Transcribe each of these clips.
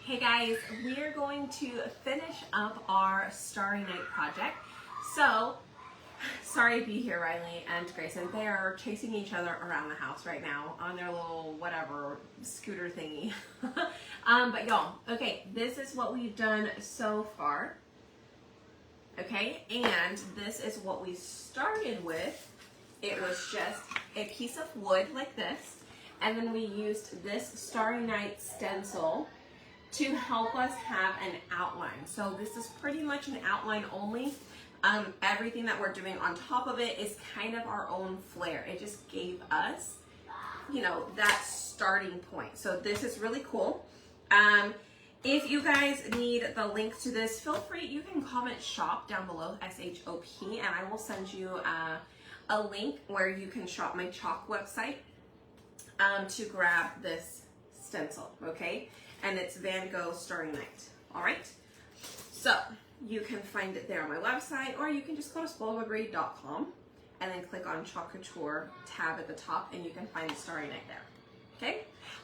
Hey guys, we're going to finish up our Starry Night project. So, sorry to be here, Riley and Grayson. They are chasing each other around the house right now on their little whatever scooter thingy. But y'all, okay, this is what we've done so far. Okay, and this is what we started with. It was just a piece of wood like this, and then we used this Starry Night stencil to help us have an outline. So this is pretty much an outline only. Everything that we're doing on top of it is kind of our own flair. It just gave us, you know, that starting point. So this is really cool. If you guys need the link to this, feel free, you can comment shop down below, SHOP, and I will send you a link where you can shop my chalk website to grab this stencil, okay? And it's Van Gogh Starry Night, all right? So you can find it there on my website, or you can just go to spoiledwithgrade.com and then click on Chalk Couture tab at the top, and you can find Starry Night there, okay?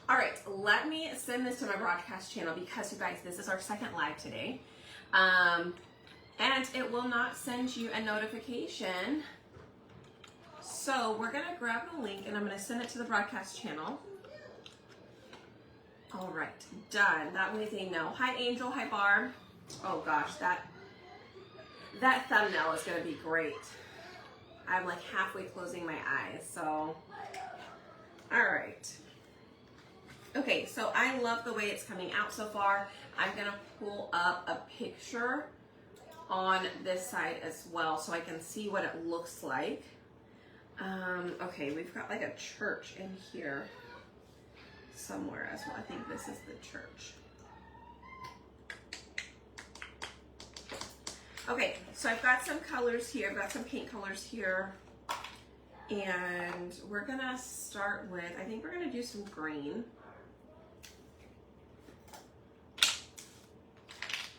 All right, let me send this to my broadcast channel because, you guys, this is our second live today. And it will not send you a notification. So we're gonna grab the link and I'm gonna send it to the broadcast channel. All right, done. That way they know. Hi, Angel. Hi, Barb. Oh gosh, that thumbnail is gonna be great. I'm like halfway closing my eyes, so. All right. Okay, so I love the way it's coming out so far. I'm gonna pull up a picture on this side as well so I can see what it looks like. Okay, we've got like a church in here somewhere as well. I think this is the church. Okay, so I've got some colors here. I've got some paint colors here. And we're gonna start with, I think we're gonna do some green.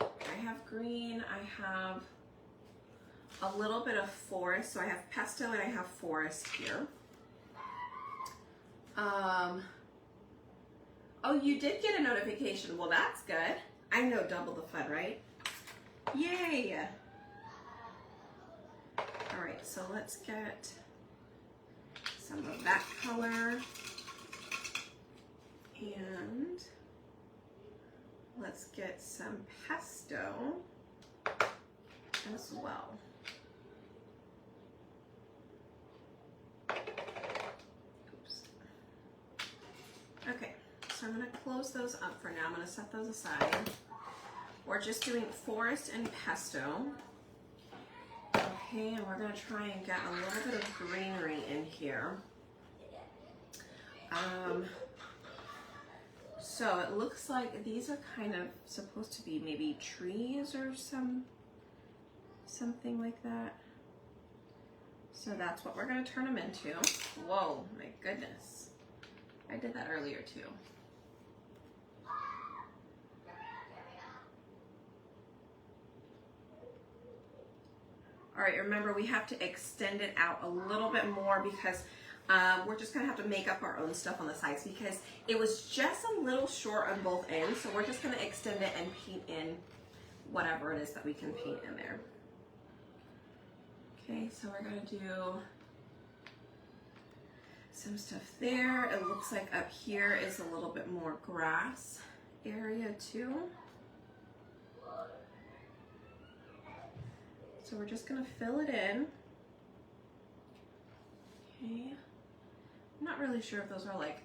I have green, I have a little bit of forest. So I have pesto and I have forest here. Oh, you did get a notification. Well, that's good. I know double the fun, right? Yay! All right, so let's get some of that color. And let's get some pesto as well. Oops. Okay. So I'm going to close those up for now. I'm going to set those aside. We're just doing forest and pesto. Okay, and we're going to try and get a little bit of greenery in here. So it looks like these are kind of supposed to be maybe trees or something like that. So that's what we're going to turn them into. Whoa, my goodness. I did that earlier too. All right, remember we have to extend it out a little bit more because we're just gonna have to make up our own stuff on the sides because it was just a little short on both ends. So we're just gonna extend it and paint in whatever it is that we can paint in there. Okay, so we're gonna do some stuff there. It looks like up here is a little bit more grass area too. So we're just gonna fill it in. Okay. I'm not really sure if those are like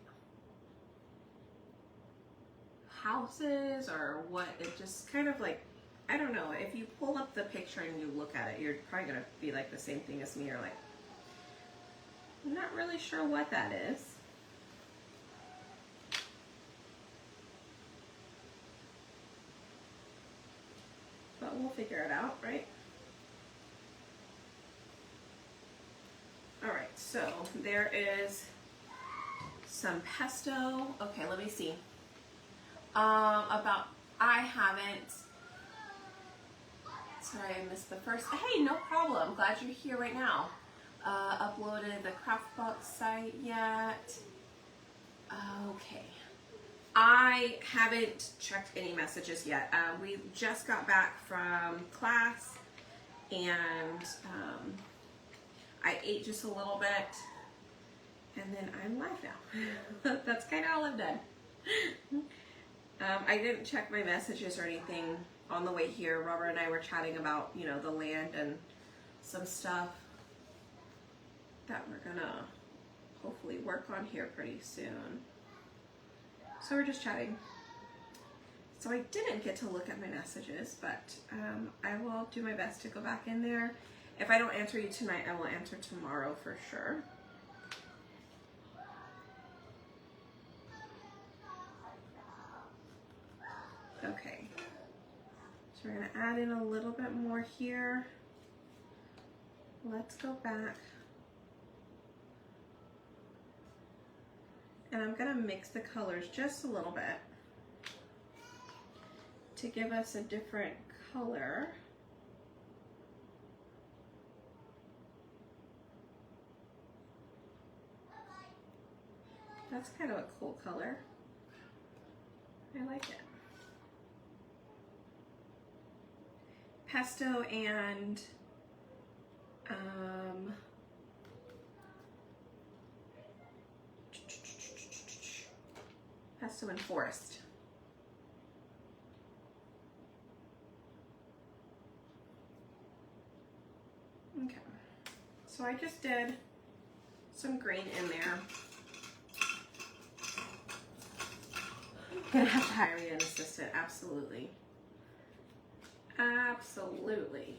houses or what. It just kind of like, I don't know. If you pull up the picture and you look at it, you're probably gonna be like the same thing as me or like, I'm not really sure what that is. But we'll figure it out, right? All right, so there is some pesto. Okay, let me see. I haven't, sorry, I missed the first. Hey, no problem. Glad you're here right now. Uploaded the Craftbox site yet. Okay. I haven't checked any messages yet. We just got back from class, and I ate just a little bit, and then I'm live now. That's kind of all I've done. I didn't check my messages or anything on the way here. Robert and I were chatting about, you know, the land and some stuff that we're gonna hopefully work on here pretty soon. So we're just chatting. So I didn't get to look at my messages, but I will do my best to go back in there. If I don't answer you tonight, I will answer tomorrow for sure. Okay. So we're gonna add in a little bit more here. Let's go back. And I'm gonna mix the colors just a little bit to give us a different color. That's kind of a cool color. I like it. Pesto and pesto and forest. Okay, so I just did some green in there. I'm gonna have to hire an assistant, absolutely. Absolutely.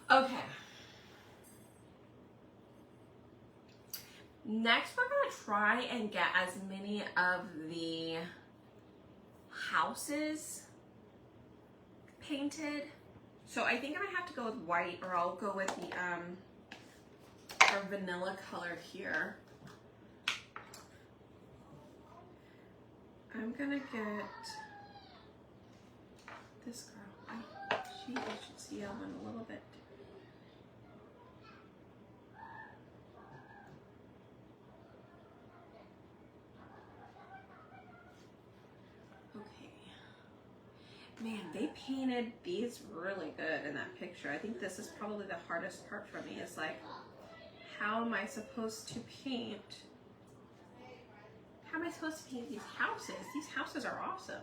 Okay. Next, we're gonna try and get as many of the houses painted. So I think I might have to go with white, or I'll go with the our vanilla color here. I'm gonna get this girl. She should see Ellen a little bit. Okay. Man, they painted these really good in that picture. I think this is probably the hardest part for me, is like, how am I supposed to paint? How am I supposed to paint these houses? These houses are awesome.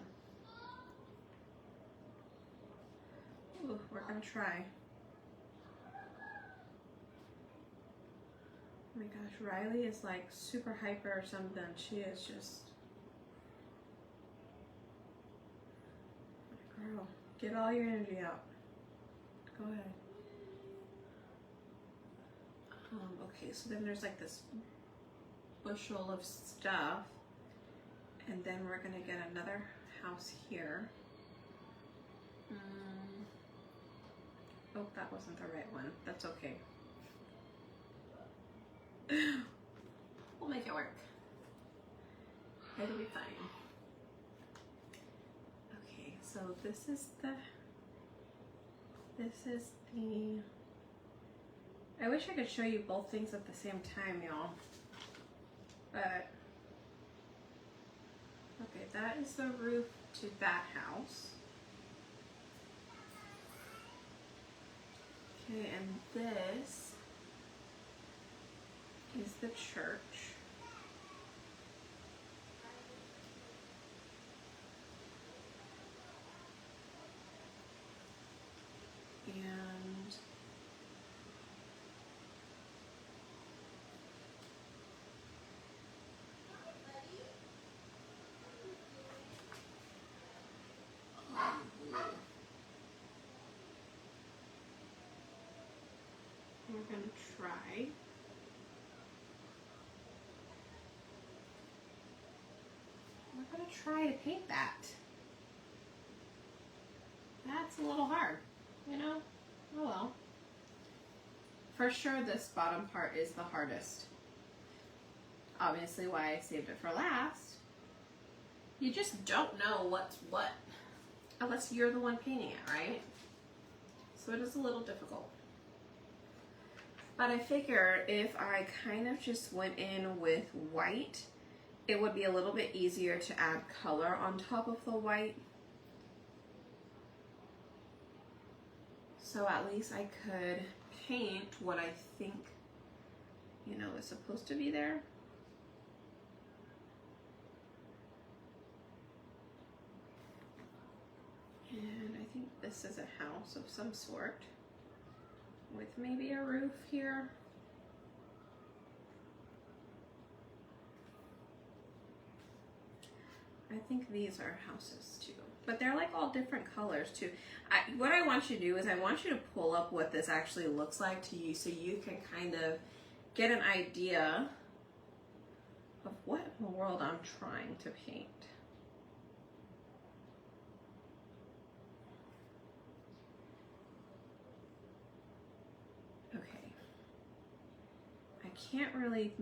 Ooh, we're gonna try. Oh my gosh, Riley is like super hyper or something. She is just... Girl, get all your energy out. Go ahead. Okay, so then there's like this bushel of stuff. And then we're gonna get another house here. Oh, that wasn't the right one. That's okay. We'll make it work. It'll be fine. Okay, so this is the, I wish I could show you both things at the same time, y'all. But, okay, that is the roof to that house. Okay, and this is the church. And we're going to try. We're going to try to paint that. That's a little hard, you know? Oh well. For sure this bottom part is the hardest. Obviously why I saved it for last. You just don't know what's what unless you're the one painting it, right? So it is a little difficult. But I figured if I kind of just went in with white, it would be a little bit easier to add color on top of the white. So at least I could paint what I think, you know, is supposed to be there. And I think this is a house of some sort with maybe a roof here. I think these are houses too, but they're like all different colors too. What I want you to do is I want you to pull up what this actually looks like to you so you can kind of get an idea of what in the world I'm trying to paint. Okay, I can't really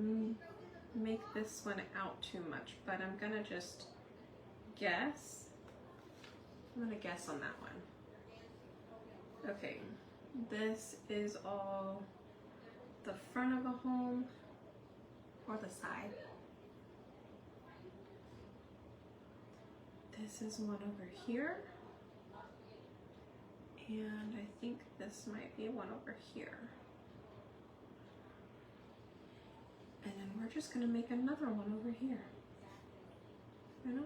make this one out too much, but I'm gonna just guess. I'm gonna guess on that one. Okay, this is all the front of a home or the side. This is one over here. And I think this might be one over here. And then we're just gonna make another one over here. You know?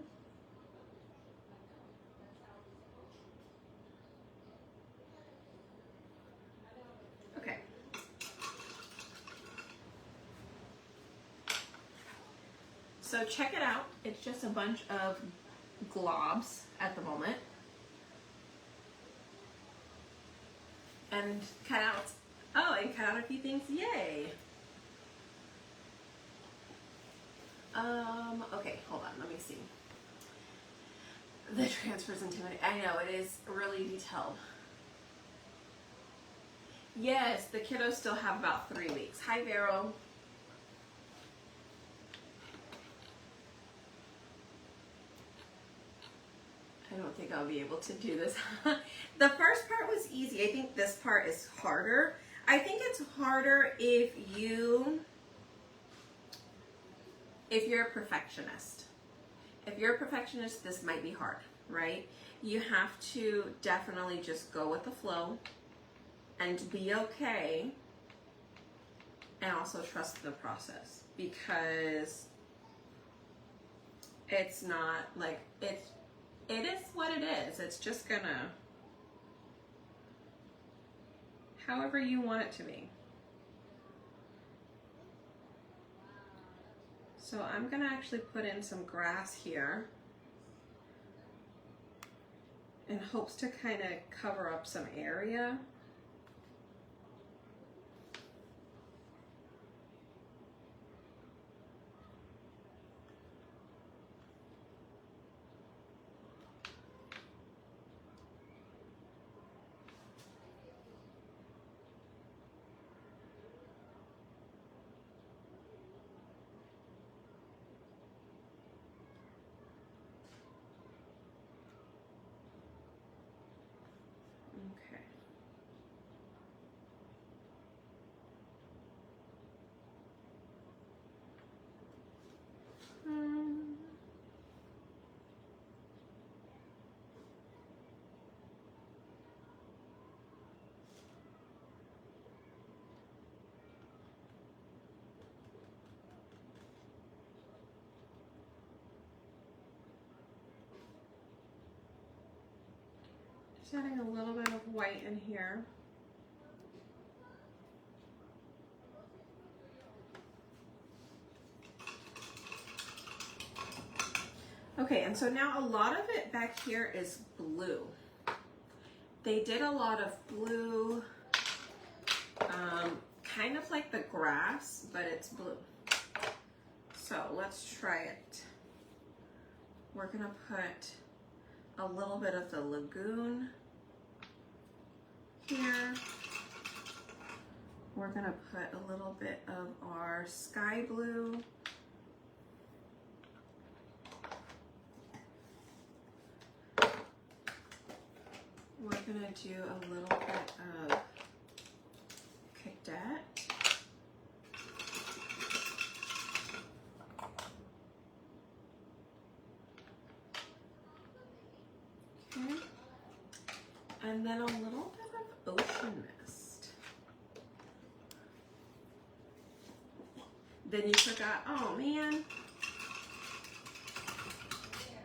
Okay. So check it out. It's just a bunch of globs at the moment. And cut out, oh, and cut out a few things, yay. Okay, hold on, let me see. The transfer's intimidating. I know, it is really detailed. Yes, the kiddos still have about 3 weeks. Hi, Vero. I don't think I'll be able to do this. The first part was easy. I think this part is harder. I think it's harder if you're a perfectionist. If you're a perfectionist, this might be hard, right? You have to definitely just go with the flow and be okay, and also trust the process, because it's not like it is what it is. It's just gonna, however you want it to be. So I'm gonna actually put in some grass here in hopes to kind of cover up some area. Okay. Just adding a little bit of white in here. Okay, and so now a lot of it back here is blue. They did a lot of blue, kind of like the grass, but it's blue. So let's try it. We're gonna put a little bit of the lagoon here. We're gonna put a little bit of our sky blue. We're gonna do a little bit of cadet. And then a little bit of ocean mist. Then you forgot, oh man.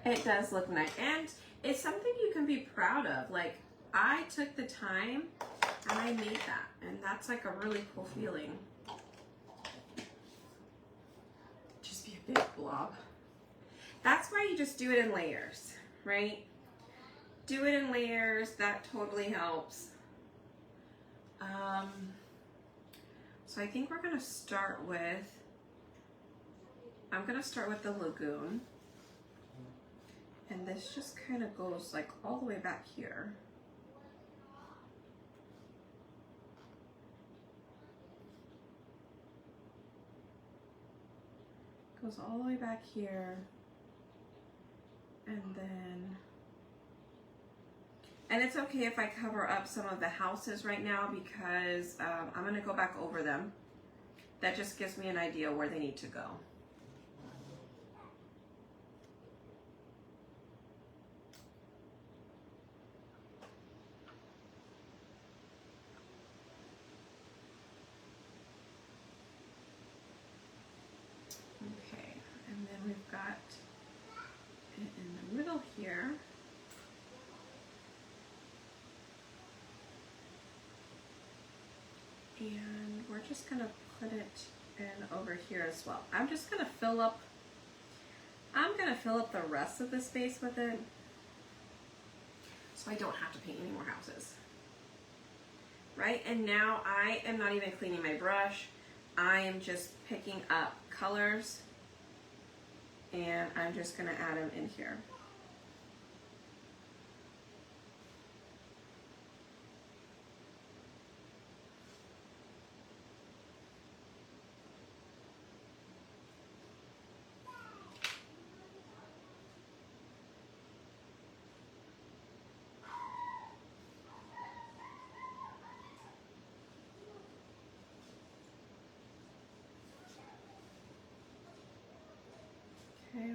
It does look nice. And it's something you can be proud of. Like, I took the time and I made that. And that's like a really cool feeling. Just be a big blob. That's why you just do it in layers, right? Do it in layers. That totally helps. So I think we're going to start with, I'm going to start with the lagoon. And this just kind of goes like all the way back here. Goes all the way back here. And then, and it's okay if I cover up some of the houses right now because I'm going to go back over them. That just gives me an idea where they need to go. Okay, and then we've got it in the middle here. And we're just gonna put it in over here as well. I'm just gonna fill up the rest of the space with it so I don't have to paint any more houses. Right, and now I am not even cleaning my brush. I am just picking up colors and I'm just gonna add them in here. Okay.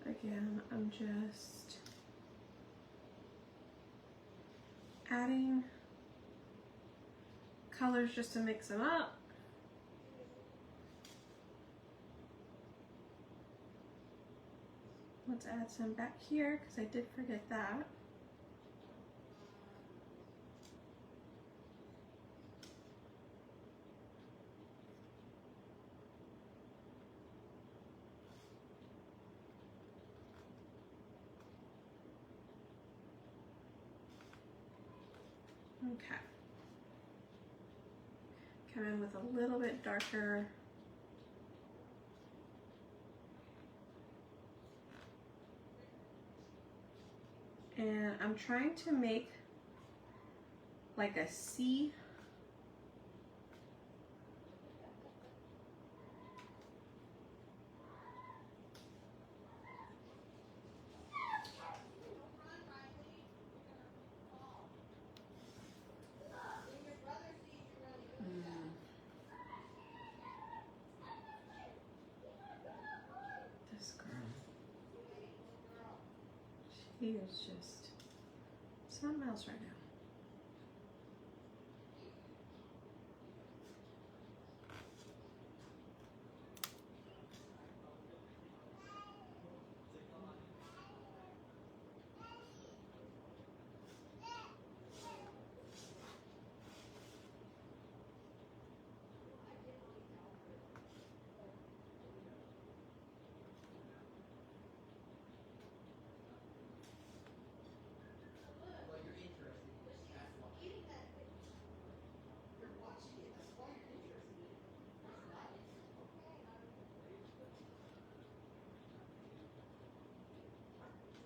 Again, I'm just adding colors just to mix them up. Let's add some back here because I did forget that. Okay. Come in with a little bit darker. And I'm trying to make like a C. This girl. She is just something else right now.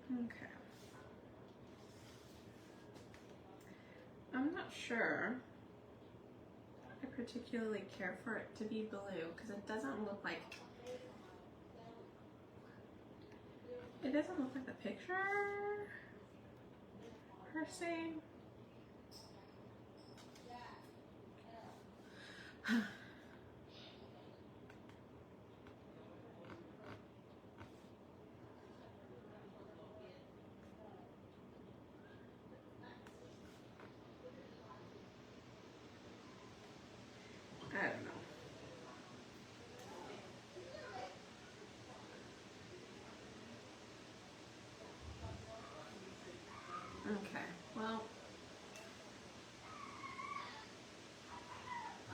Okay. I'm not sure I particularly care for it to be blue because it doesn't look like the picture per se. I don't know. Okay, well,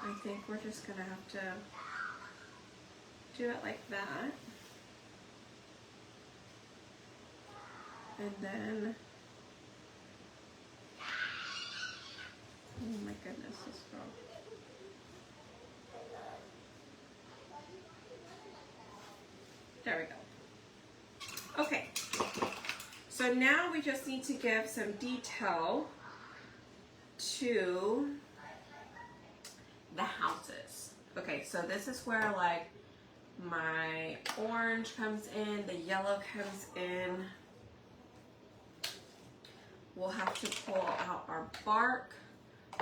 I think we're just gonna have to do it like that. And then, oh my goodness, this girl. There we go. Okay, so now we just need to give some detail to the houses. Okay, so this is where like my orange comes in, the yellow comes in. We'll have to pull out our bark,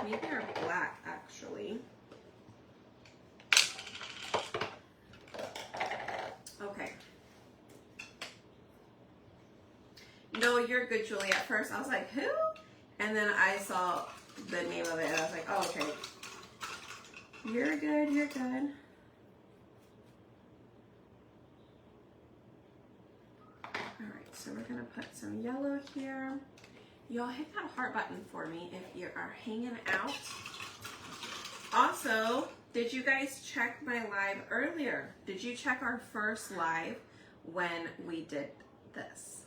maybe our black actually. Okay. No, you're good, Julie. At first I was like, who? And then I saw the name of it and I was like, oh, okay. You're good, you're good. Alright, so we're gonna put some yellow here. Y'all hit that heart button for me if you are hanging out. Also, did you guys check my live earlier? Did you check our first live when we did this?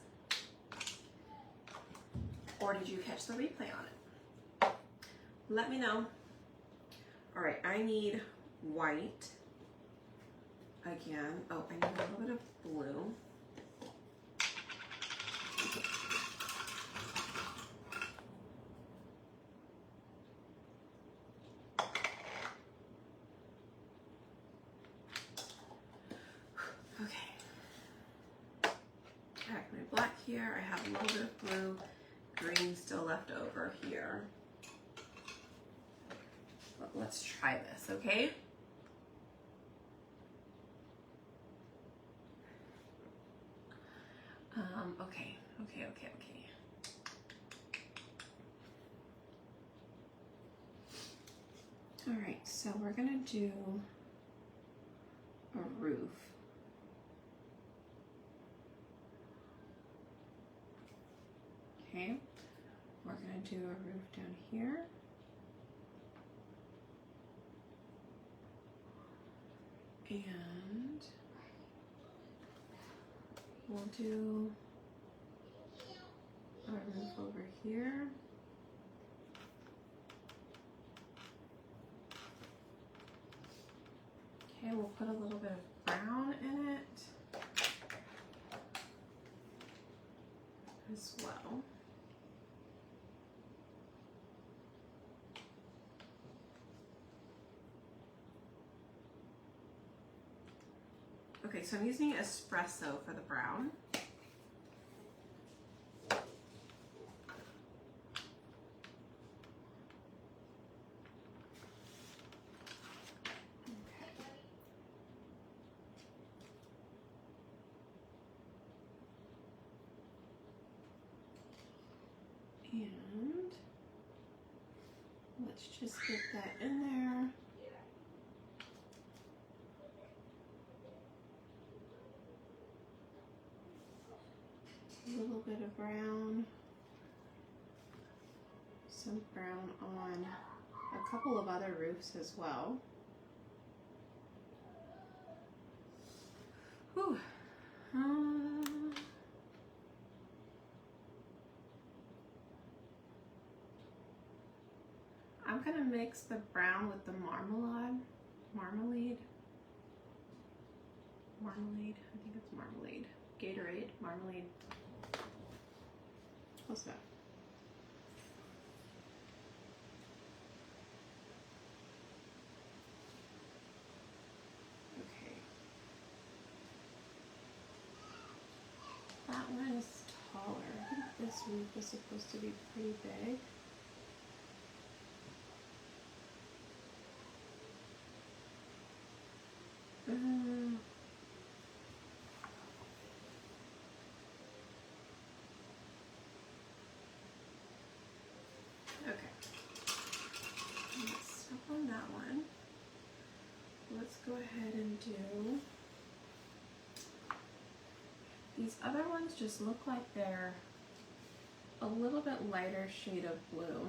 Or did you catch the replay on it? Let me know. All right, I need white again. Oh, I need a little bit of blue. Here, I have a little bit of blue, green still left over here. But let's try this, okay? Okay. All right, so we're gonna do a roof. Okay, we're gonna do a roof down here. And we'll do a roof over here. Okay, we'll put a little bit of brown in it as well. Okay, so I'm using espresso for the brown. And let's just get that in there. A little bit of brown, some brown on a couple of other roofs as well. Whew. I'm gonna mix the brown with the marmalade. I think it's marmalade. Gatorade, marmalade. What's that? Okay. That one is taller. I think this roof is supposed to be pretty big. that one. Let's go ahead and do these other ones. Just look like they're a little bit lighter shade of blue.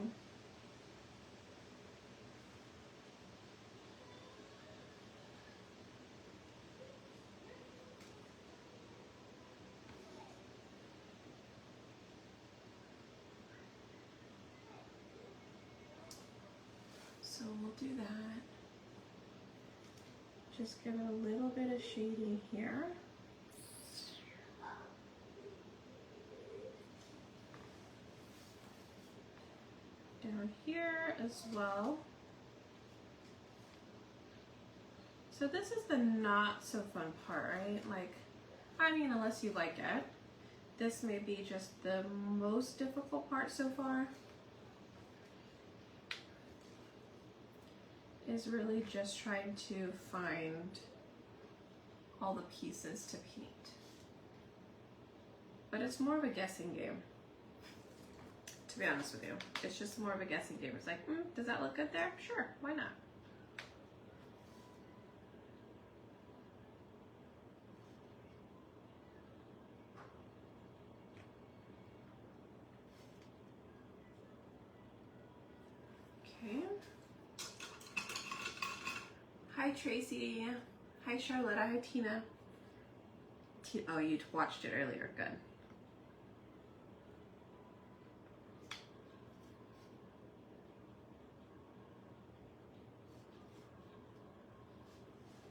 So we'll do that. Just give it a little bit of shading here. Down here as well. So this is the not so fun part, right? Like, I mean, unless you like it. This may be just the most difficult part so far. Is really just trying to find all the pieces to paint. But it's more of a guessing game, to be honest with you. It's just more of a guessing game. It's like, does that look good there? Sure, why not? Okay. Hi Tracy. Hi Charlotte. Hi Tina. Oh, you watched it earlier. Good.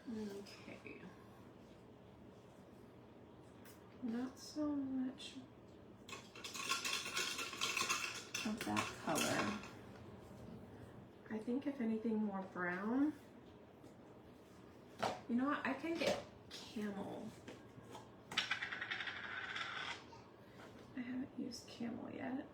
Okay. Not so much of that color. I think if anything more brown. You know what? I can get camel. I haven't used camel yet.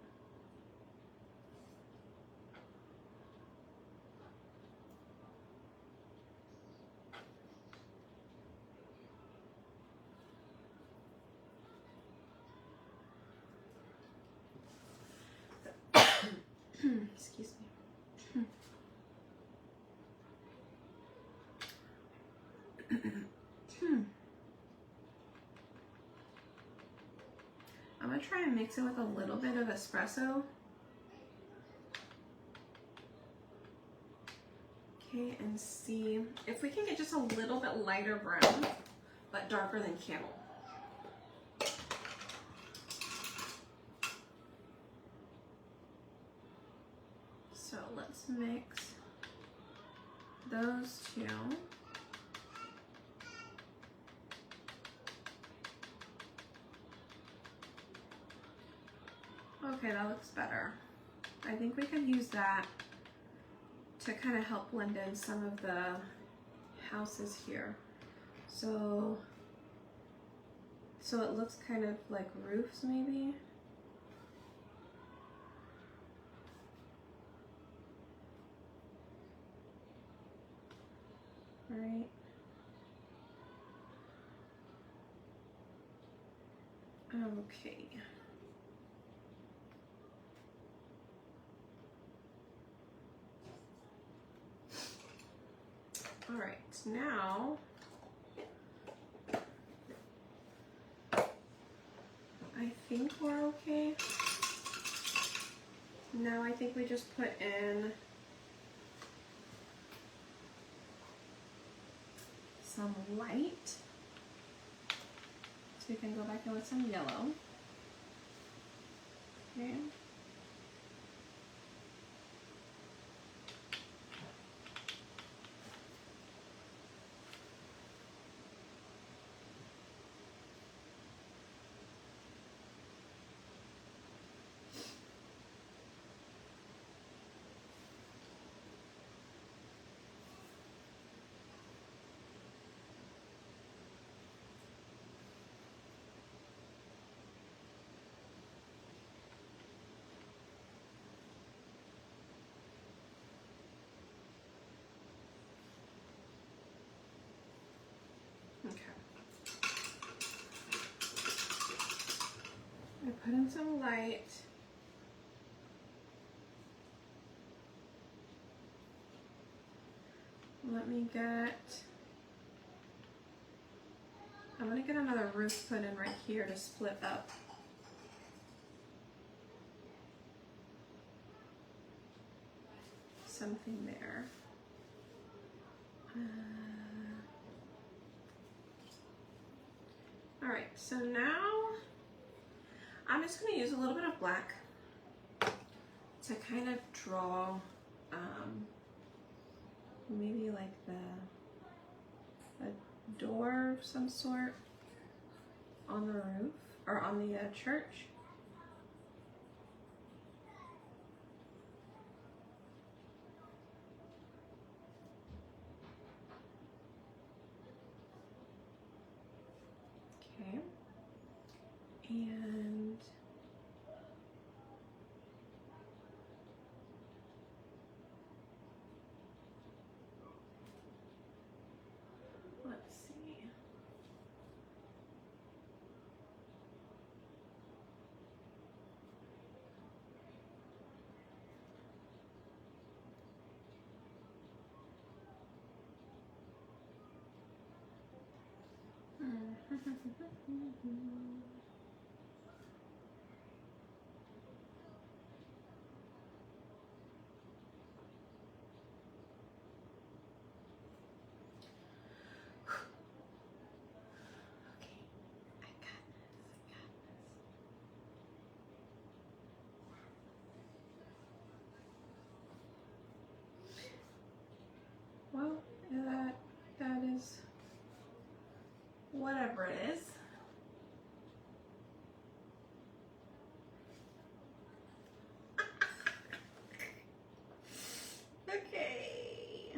Excuse me. I'm gonna try and mix it with a little bit of espresso. Okay, and see if we can get just a little bit lighter brown, but darker than camel. So let's mix those two. Okay, that looks better. I think we can use that to kind of help blend in some of the houses here. So it looks kind of like roofs maybe. Right. Okay. All right, now I think we're okay. Now I think we just put in some light. So we can go back in with some yellow. Okay. I put in some light. let me get, I'm gonna get another roof put in right here to split up. Something there. All right, so now I'm just going to use a little bit of black to kind of draw maybe like a door of some sort on the roof or on the church. Okay, and let's see. Well, that is whatever it is. Okay.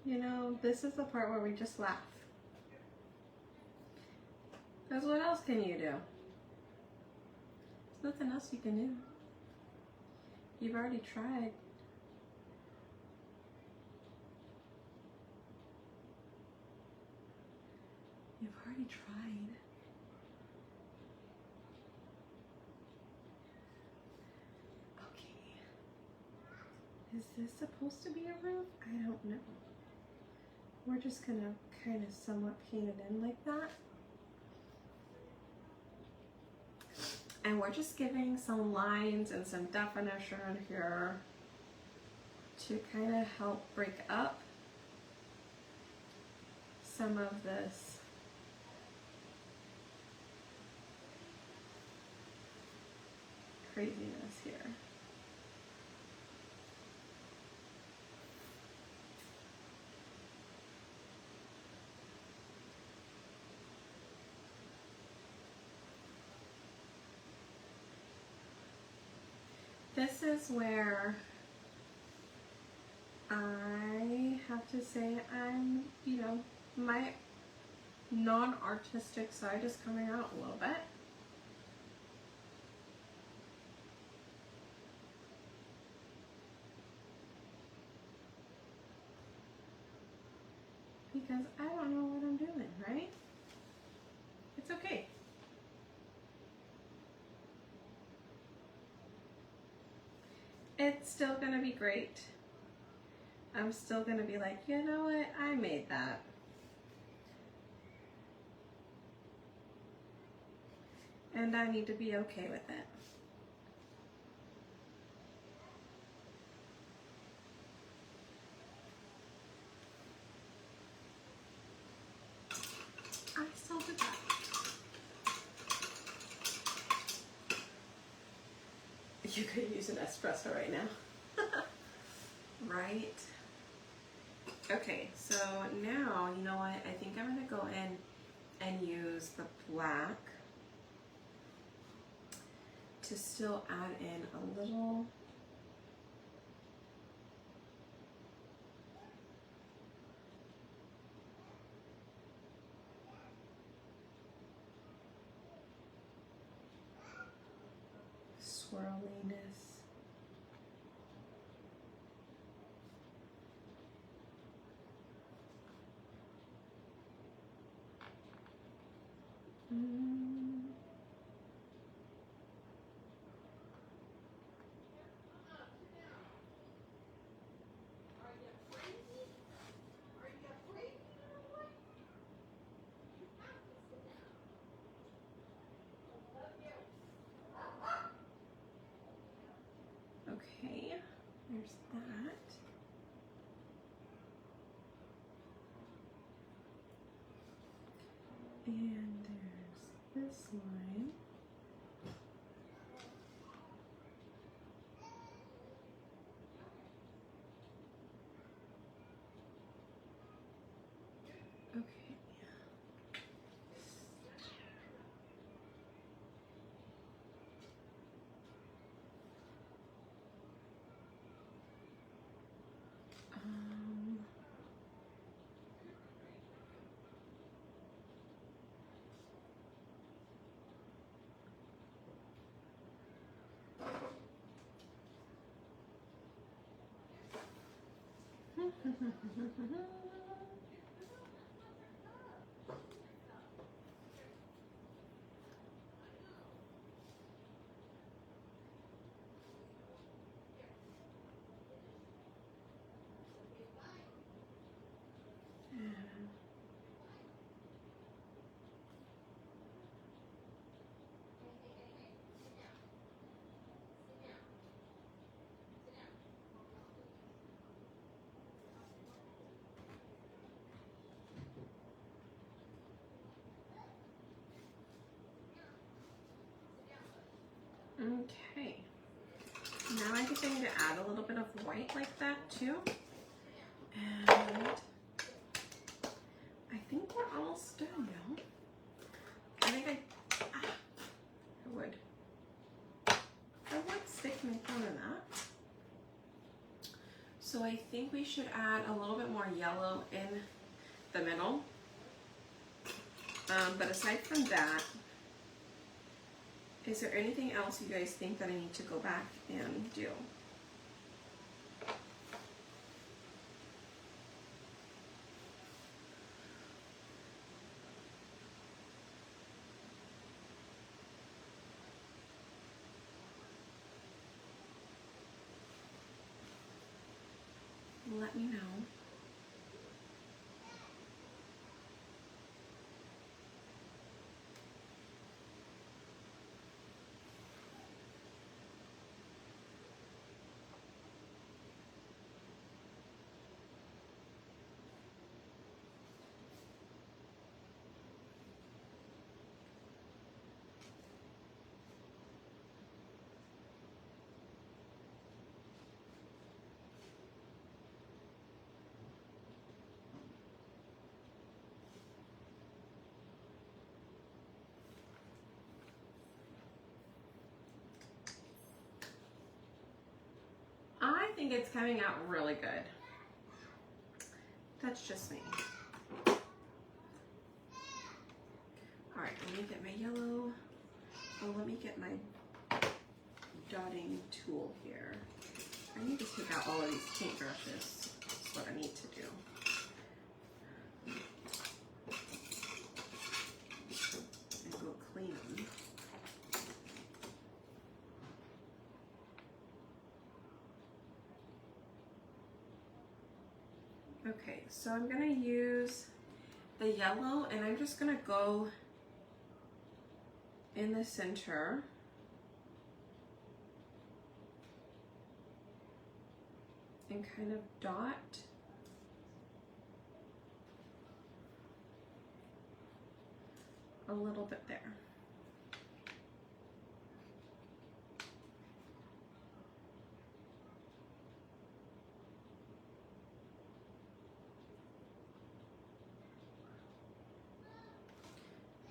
You know, this is the part where we just laugh. Because what else can you do? There's nothing else you can do. You've already tried. You've already tried. Okay. Is this supposed to be a roof? I don't know. We're just gonna kind of somewhat paint it in like that. And we're just giving some lines and some definition here to kind of help break up some of this craziness here. This is where I have to say I'm, you know, my non-artistic side is coming out a little bit. Because I don't know what I'm doing, right? It's okay. It's still gonna be great. I'm still gonna be like, you know what, I made that. And I need to be okay with it. I still did that. You could use an espresso right now. Right? Okay, so now, you know what? I think I'm gonna go in and use the black to still add in a little swirliness. Okay, there's that. And there's this line. Okay. Okay. Now I think I need to add a little bit of white like that too. And I think we're almost done now. I think I would stick my thumb in that. So I think we should add a little bit more yellow in the middle. But aside from that, is there anything else you guys think that I need to go back and do? Let me know. I think it's coming out really good. That's just me. All right, let me get my yellow. Oh, let me get my dotting tool here. I need to take out all of these paint brushes. That's what I need to do. And go clean them. Okay, so I'm gonna use the yellow and I'm just gonna go in the center. And kind of dot a little bit there.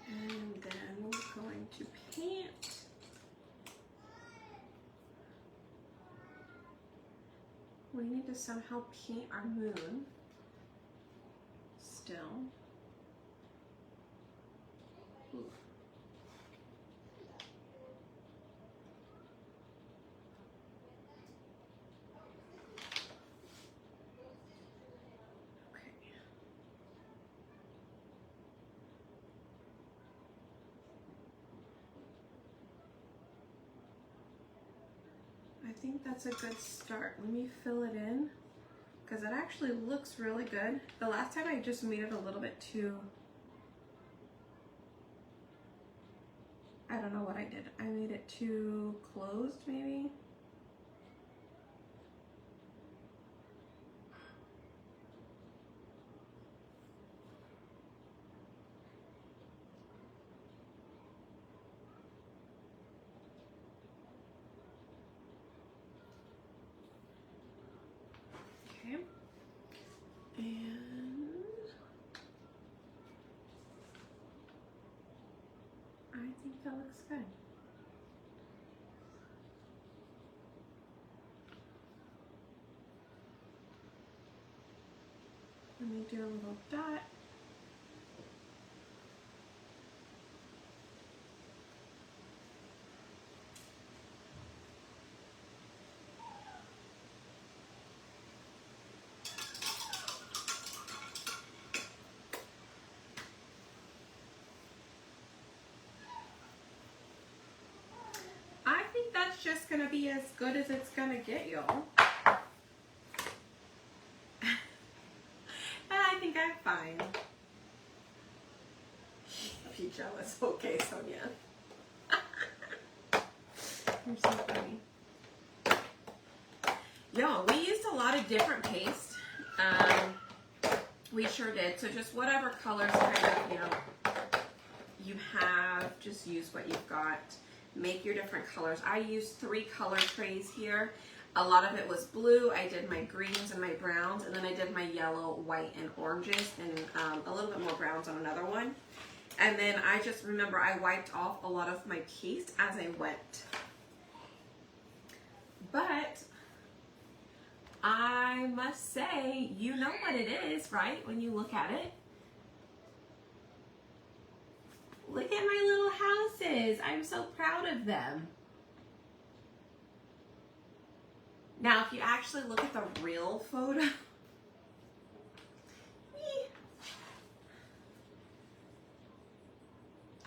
And then we're going to paint. We need to somehow paint our moon still. Ooh. Okay. think that's a good start. Let me fill it in because it actually looks really good. The last time I just made it a little bit too, I don't know what I did. I made it too closed maybe. Okay. And I think that looks good. Let me do a little dot. I think that's just gonna be as good as it's gonna get, y'all. And I think I'm fine. Be jealous. Okay, Sonia. You're so funny. Y'all, we used a lot of different paste. We sure did. So just whatever colors kind of, you have, just use what you've got. Make your different colors. I used 3 color trays here. A lot of it was blue. I did my greens and my browns, and then I did my yellow, white, and oranges, and a little bit more browns on another one. And then I just remember I wiped off a lot of my paste as I went. But I must say, you know what it is, right? When you look at it. Look at my little houses. I'm so proud of them. Now, if you actually look at the real photo,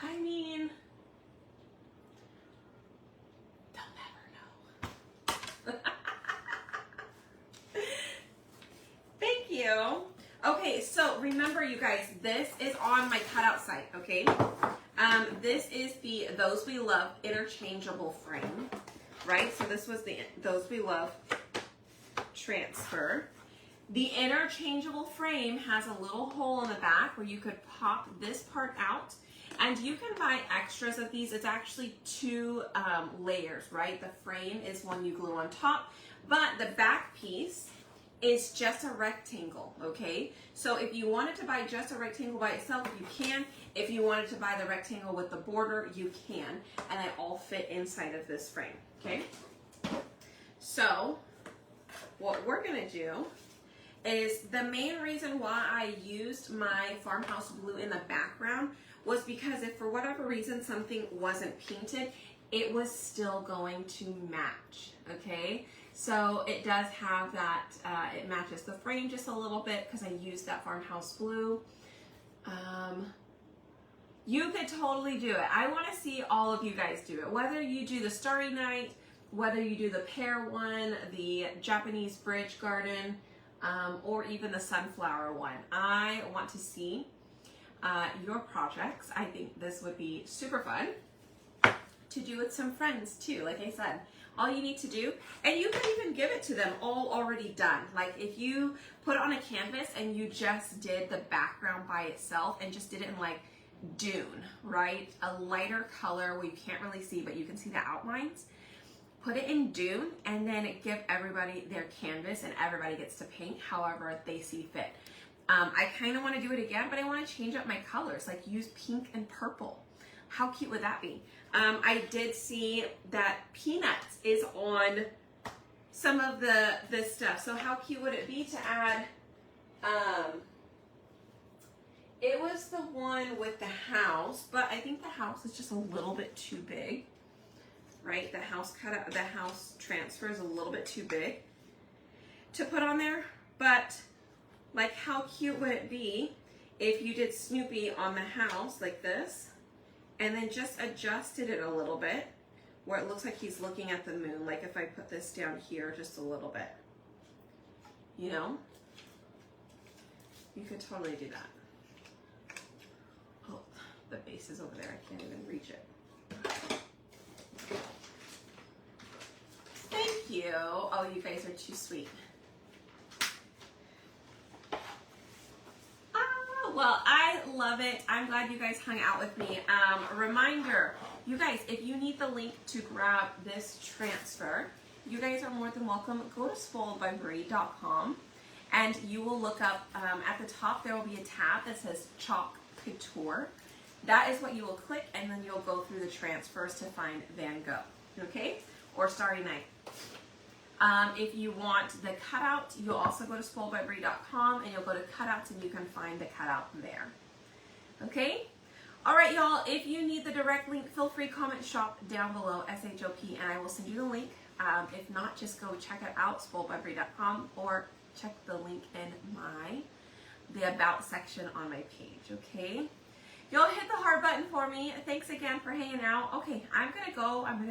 I mean, they'll never know. Thank you. Okay, so remember, you guys, this is on my cutout site, okay? This is the Those We Love interchangeable frame, right? So this was the Those We Love transfer. The interchangeable frame has a little hole in the back where you could pop this part out, and you can buy extras of these. It's actually 2 layers, right? The frame is one you glue on top, but the back piece is just a rectangle, okay? So if you wanted to buy just a rectangle by itself, you can. If you wanted to buy the rectangle with the border, you can. And they all fit inside of this frame, okay? So what we're gonna do is, the main reason why I used my farmhouse blue in the background was because if for whatever reason something wasn't painted, it was still going to match, okay? So it does have that, it matches the frame just a little bit because I used that farmhouse blue. You could totally do it. I want to see all of you guys do it. Whether you do the Starry Night, whether you do the pear one, the Japanese bridge garden, or even the sunflower one. I want to see your projects. I think this would be super fun to do with some friends too, like I said. All you need to do, and you can even give it to them all already done. Like if you put it on a canvas and you just did the background by itself and just did it in like Dune, right? A lighter color where you can't really see, but you can see the outlines. Put it in Dune and then give everybody their canvas and everybody gets to paint however they see fit. I kind of want to do it again, but I want to change up my colors, like use pink and purple. How cute would that be? I did see that Peanuts is on some of this stuff. So how cute would it be to add, it was the one with the house, but I think the house is just a little bit too big, right? The house cutout, the house transfer is a little bit too big to put on there, but like how cute would it be if you did Snoopy on the house like this, and then just adjusted it a little bit where it looks like he's looking at the moon. Like if I put this down here just a little bit, you know, you could totally do that. Oh, the base is over there. I can't even reach it. Thank you. Oh, you guys are too sweet. Well, I love it. I'm glad you guys hung out with me. A reminder, you guys, if you need the link to grab this transfer, you guys are more than welcome. Go to spoiledbybrie.com and you will look up, at the top there will be a tab that says Chalk Couture. That is what you will click, and then you'll go through the transfers to find Van Gogh, okay? Or Starry Night. If you want the cutout, you'll also go to spoiledbybrie.com and you'll go to cutouts and you can find the cutout there. Okay? All right, y'all. If you need the direct link, feel free to comment shop down below, SHOP, and I will send you the link. If not, just go check it out, spoiledbybrie.com, or check the link in the About section on my page, okay? Y'all hit the heart button for me. Thanks again for hanging out. Okay, I'm gonna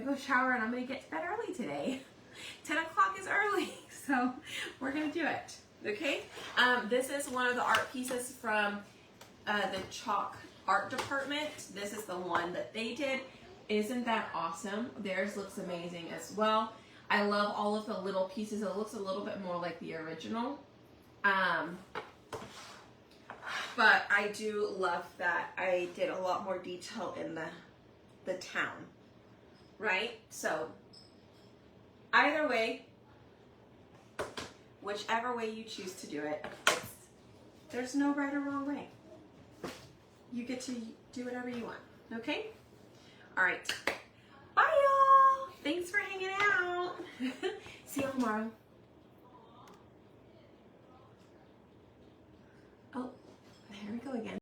go shower and I'm gonna get to bed early today. 10 o'clock is early, so we're gonna do it, okay? This is one of the art pieces from the chalk art department. This is the one that they did. Isn't that awesome? Theirs looks amazing as well. I love all of the little pieces. It looks a little bit more like the original. But I do love that I did a lot more detail in the town, right? So either way, whichever way you choose to do it, there's no right or wrong way. You get to do whatever you want, okay? All right. Bye, y'all. Thanks for hanging out. See you tomorrow. Oh, there we go again.